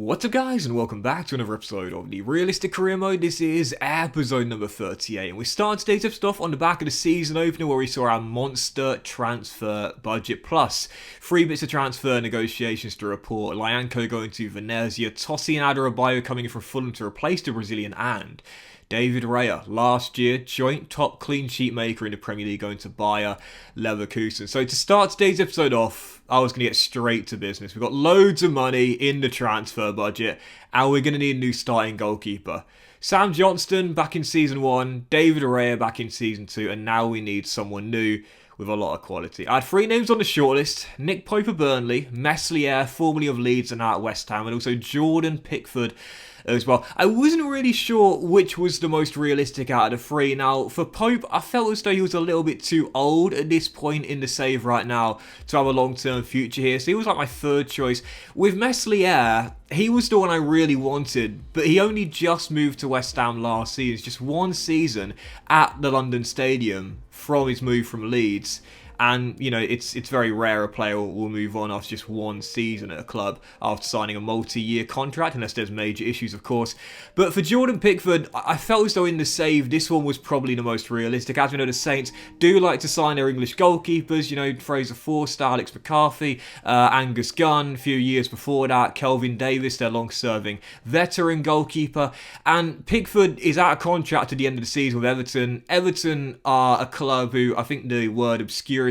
What's up guys, and welcome back to another episode of the Realistic Career Mode. This is episode number 38, and we start today's episode off on the back of the season opener where we saw our monster transfer budget, plus 3 bits of transfer negotiations to report. Lyanco going to Venezia, Tossi and Adarabioyo coming in from Fulham to replace the Brazilian, and David Raya, last year, joint top clean sheet maker in the Premier League, going to Bayer Leverkusen. So to start today's episode off, I was going to get straight to business. We've got loads of money in the transfer budget, and we're going to need a new starting goalkeeper. Sam Johnston back in Season 1, David Raya back in Season 2, and now we need someone new with a lot of quality. I had 3 names on the shortlist: Nick Pope of Burnley, Meslier, formerly of Leeds and now at West Ham, and also Jordan Pickford as well. I wasn't really sure which was the most realistic out of the 3. Now, for Pope, I felt as though he was a little bit too old at this point in the save right now to have a long-term future here, so he was like my 3rd choice. With Meslier, he was the one I really wanted, but he only just moved to West Ham last season. It's just 1 season at the London Stadium from his move from Leeds. And, you know, it's very rare a player will move on after just 1 season at a club after signing a multi-year contract, unless there's major issues, of course. But for Jordan Pickford, I felt as though in the save, this one was probably the most realistic. As we know, the Saints do like to sign their English goalkeepers, you know, Fraser Forster, Alex McCarthy, Angus Gunn, a few years before that, Kelvin Davis, their long-serving veteran goalkeeper. And Pickford is out of contract at the end of the season with Everton. Everton are a club who, I think the word obscurity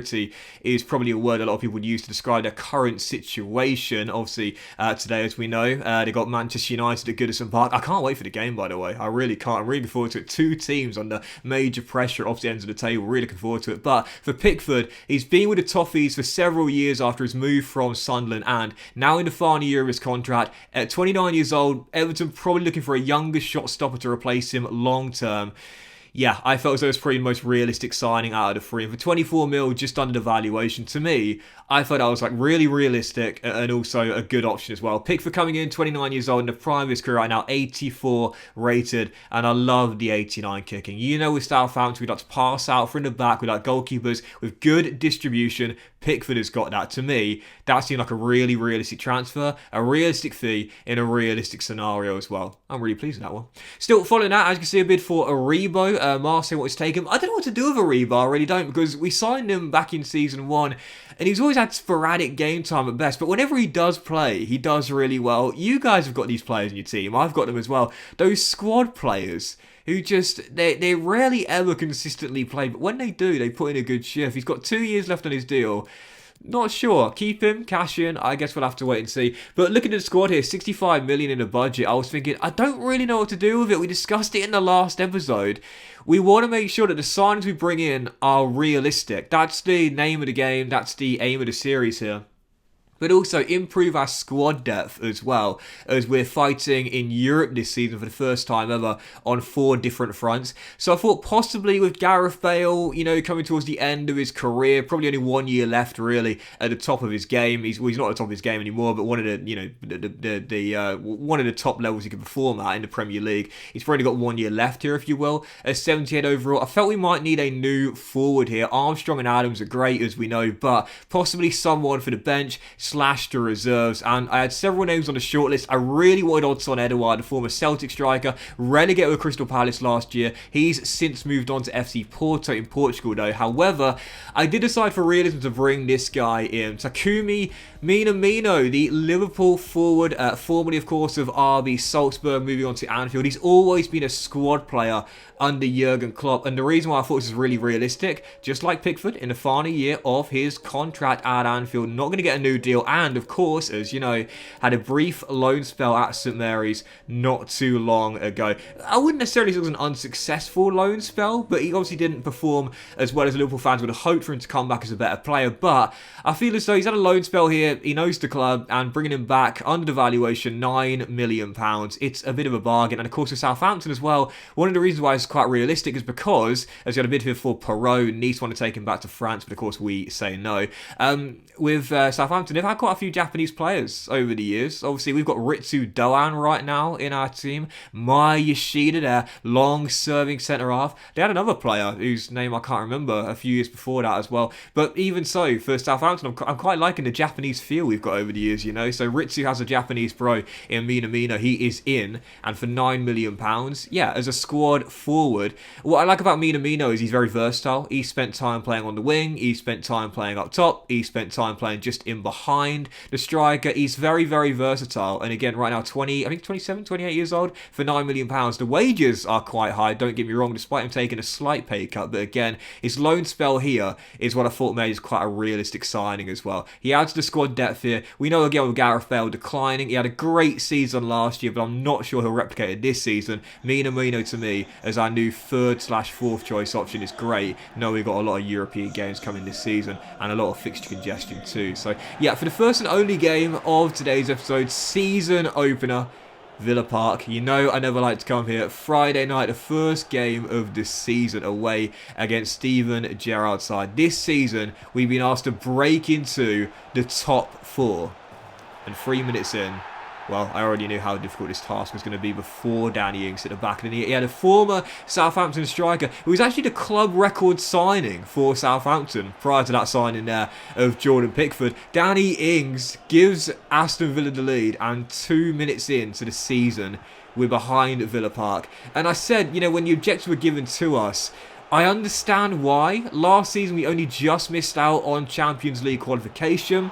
is probably a word a lot of people would use to describe their current situation. Obviously, today, as we know, they got Manchester United at Goodison Park. I can't wait for the game, by the way. I really can't. I'm really looking forward to it. 2 teams under major pressure off the ends of the table. Really looking forward to it. But for Pickford, he's been with the Toffees for several years after his move from Sunderland, and now in the final year of his contract. At 29 years old, Everton probably looking for a younger shot stopper to replace him long term. Yeah, I felt as though it was probably the most realistic signing out of the 3. And for 24 mil, just under the valuation, to me, I thought that was like really realistic and also a good option as well. Pickford coming in, 29 years old, in the prime of his career right now, 84 rated, and I love the 89 kicking. You know, with Southampton, we like to pass out from the back, we like goalkeepers with good distribution. Pickford has got that. To me, that seemed like a really realistic transfer, a realistic fee in a realistic scenario as well. I'm really pleased with that one. Still, following that, as you can see, a bid for Aribo. Marseille wants to take him. I don't know what to do with Aribo, I really don't, because we signed him back in Season 1, and he's always had sporadic game time at best, but whenever he does play, he does really well. You guys have got these players in your team. I've got them as well. Those squad players who just, they rarely ever consistently play, but when they do, they put in a good shift. He's got 2 years left on his deal. Not sure. Keep him, cash in. I guess we'll have to wait and see. But looking at the squad here, 65 million in the budget. I was thinking, I don't really know what to do with it. We discussed it in the last episode. We want to make sure that the signings we bring in are realistic. That's the name of the game. That's the aim of the series here. But also improve our squad depth as well, as we're fighting in Europe this season for the first time ever on 4 different fronts. So I thought possibly with Gareth Bale, you know, coming towards the end of his career, probably only 1 year left really at the top of his game. He's not at the top of his game anymore, but one of the, you know, one of the top levels he could perform at in the Premier League. He's probably got 1 year left here, if you will. At 78 overall, I felt we might need a new forward here. Armstrong and Adams are great, as we know, but possibly someone for the bench / the reserves. And I had several names on the shortlist. I really wanted Odsonne Edouard, the former Celtic striker, relegated with Crystal Palace last year. He's since moved on to FC Porto in Portugal though. However, I did decide for realism to bring this guy in. Takumi Minamino, the Liverpool forward, formerly of course of RB Salzburg, moving on to Anfield. He's always been a squad player under Jurgen Klopp, and the reason why I thought this is really realistic, just like Pickford, in the final year of his contract at Anfield, not going to get a new deal, and of course, as you know, had a brief loan spell at St Mary's not too long ago. I wouldn't necessarily say it was an unsuccessful loan spell, but he obviously didn't perform as well as Liverpool fans would have hoped for him to come back as a better player. But I feel as though he's had a loan spell here, he knows the club, and bringing him back under the valuation, £9 million, it's a bit of a bargain. And of course with Southampton as well, one of the reasons why it's quite realistic is because, as you had a bid here for Perrault, Nice want to take him back to France, but of course we say no. With Southampton, they've had quite a few Japanese players over the years. Obviously, we've got Ritsu Doan right now in our team. Mai Yoshida, their long-serving centre-half. They had another player whose name I can't remember a few years before that as well. But even so, for Southampton, I'm quite liking the Japanese feel we've got over the years, you know. So Ritsu has a Japanese pro in Minamino. He is in, and for £9 million, yeah, as a squad forward. What I like about Minamino is he's very versatile. He spent time playing on the wing. He spent time playing up top. He spent time playing just in behind the striker. He's very, very versatile. And again, right now, 27, 28 years old for £9 million. The wages are quite high, don't get me wrong, despite him taking a slight pay cut. But again, his loan spell here is what I thought made is quite a realistic signing as well. He adds to the squad depth here. We know again with Gareth Bale declining. He had a great season last year, but I'm not sure he'll replicate it this season. Minamino to me as our new 3rd/4th choice option is great. No, we've got a lot of European games coming this season and a lot of fixture congestion too. So yeah, for the first and only game of today's episode, season opener, Villa Park. You know I never like to come here. Friday night, the first game of the season away against Steven Gerrard's side. This season, we've been asked to break into the top 4. And 3 minutes in, well, I already knew how difficult this task was going to be before Danny Ings at the back. And he had a former Southampton striker who was actually the club record signing for Southampton prior to that signing there of Jordan Pickford. Danny Ings gives Aston Villa the lead, and 2 minutes into the season, we're behind Villa Park. And I said, you know, when the objectives were given to us, I understand why. Last season, we only just missed out on Champions League qualification.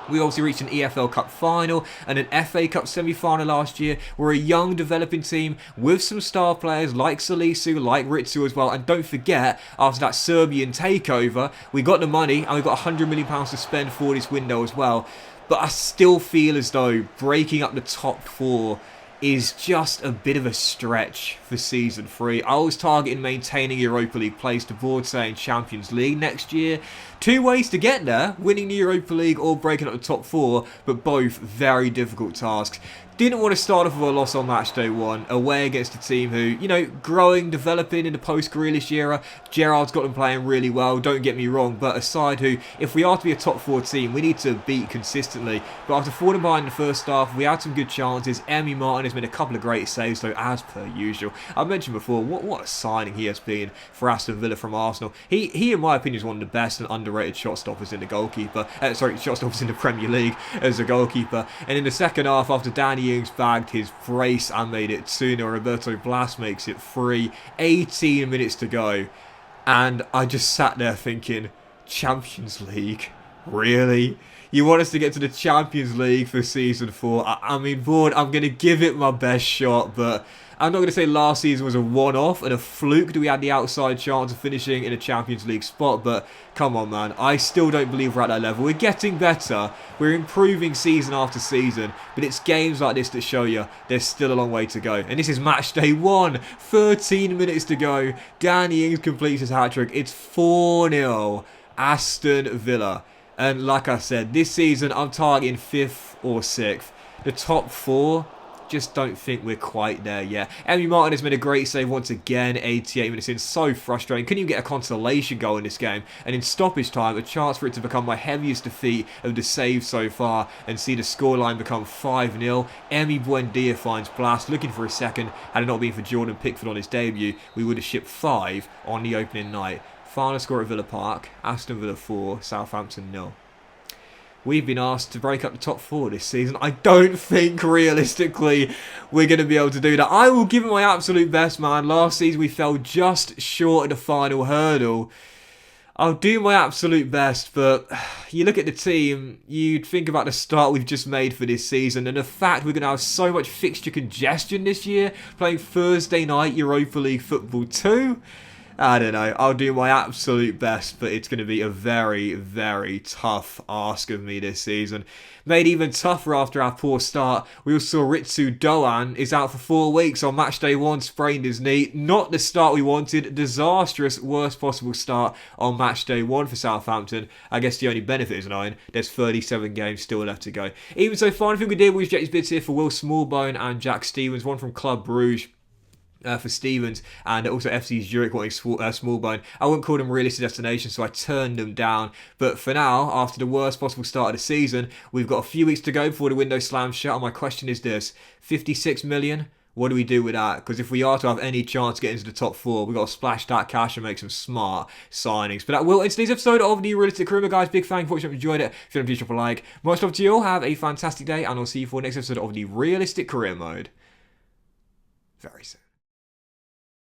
We obviously reached an EFL Cup final and an FA Cup semi-final last year. We're a young developing team with some star players like Salisu, like Ritsu as well. And don't forget, after that Serbian takeover, we got the money and we got £100 million to spend for this window as well. But I still feel as though breaking up the top 4 is just a bit of a stretch for Season 3. I was targeting maintaining Europa League place, the board saying Champions League next year. 2 ways to get there, winning the Europa League or breaking up the top 4, but both very difficult tasks. Didn't want to start off with a loss on match day 1, away against a team who, you know, growing, developing in the post-Grealish era. Gerrard's got them playing really well, don't get me wrong, but a side who, if we are to be a top 4 team, we need to beat consistently. But after falling behind in the first half, we had some good chances. Emi Martin has made a couple of great saves, though, as per usual. I mentioned before, what a signing he has been for Aston Villa from Arsenal. He in my opinion, is one of the best and underrated shot stoppers in the goalkeeper. Shot stoppers in the Premier League as a goalkeeper. And in the second half, after Danny Ings bagged his brace and made it 2-0, Roberto Blas makes it 3. 18 minutes to go. And I just sat there thinking, Champions League? Really? You want us to get to the Champions League for Season 4? I mean, board, I'm going to give it my best shot, but I'm not going to say last season was a one-off and a fluke that we had the outside chance of finishing in a Champions League spot, but come on, man. I still don't believe we're at that level. We're getting better. We're improving season after season, but it's games like this that show you there's still a long way to go. And this is match day 1. 13 minutes to go. Danny Ings completes his hat-trick. It's 4-0 Aston Villa. And like I said, this season I'm targeting 5th or 6th. The top 4, just don't think we're quite there yet. Emi Martin has made a great save once again, 88 minutes in. So frustrating. Couldn't even get a consolation goal in this game. And in stoppage time, a chance for it to become my heaviest defeat of the save so far and see the scoreline become 5-0. Emi Buendia finds Blas looking for a second. Had it not been for Jordan Pickford on his debut, we would have shipped 5 on the opening night. Final score at Villa Park, Aston Villa 4, Southampton 0. We've been asked to break up the top 4 this season. I don't think, realistically, we're going to be able to do that. I will give it my absolute best, man. Last season, we fell just short of the final hurdle. I'll do my absolute best, but you look at the team, you'd think about the start we've just made for this season, and the fact we're going to have so much fixture congestion this year, playing Thursday night Europa League football too. I don't know, I'll do my absolute best, but it's going to be a very, very tough ask of me this season. Made even tougher after our poor start, we also saw Ritsu Doan is out for 4 weeks on match day 1, sprained his knee. Not the start we wanted, disastrous, worst possible start on match day 1 for Southampton. I guess the only benefit is knowing there's 37 games still left to go. Even so, final thing we did was Jetty's bids here for Will Smallbone and Jack Stevens, one from Club Brugge. for Stevens, and also FC Zurich wanting Smallbone. I wouldn't call them realistic destinations, so I turned them down. But for now, after the worst possible start of the season, we've got a few weeks to go before the window slams shut, and my question is this: 56 million? What do we do with that? Because if we are to have any chance to get into the top 4, we've got to splash that cash and make some smart signings. But that will end today's episode of the Realistic Career Mode, guys. Big fan, fortunate you enjoyed it. If you haven't, please drop a like. Much love to you all. Have a fantastic day, and I'll see you for the next episode of the Realistic Career Mode very soon.